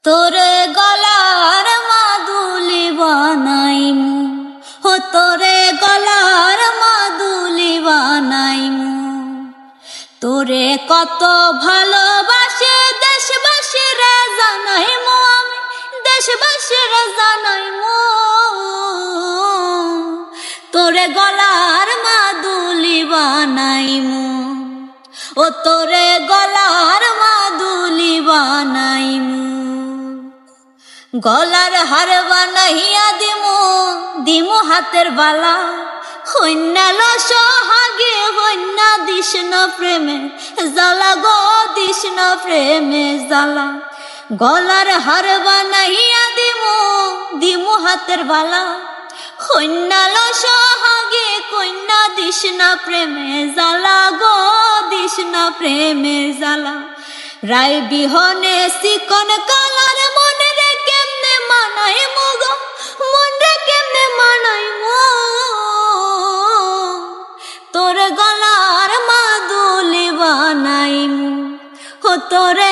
তোরে গলার মাদুলি বানাইমু, ও তোরে গলার মাদুলি বানাইমু। তোরে কত ভালোবাসে দেশবাসীরা জানাইমু, আমি দেশবাসীরা জানাইমু। তোরে গলার মাদুলি বানাইমু, ও তোরে গলার মাদুলি বানাইমু। গলার হার বানাইয়া দিমু, দিমু হাতের বালা। হইন্যাল সোহাগে হইন্যা দিস না প্রেমে জ্বালা গো, দিস না প্রেমে জ্বালা। গলার হার বানাইয়া দিমু, দিমু হাতের বালা। হইন্যাল সোহাগে কন্যা দিস না প্রেমে জ্বালা গো, দিস না প্রেমে জ্বালা। রায় বিহনে চিকন কালার মনে রে কেমনে মানাইমু গো, মন রে কেমনে মানাইমু। তোর গলার মাদুলি বানাইমু, ও তোরে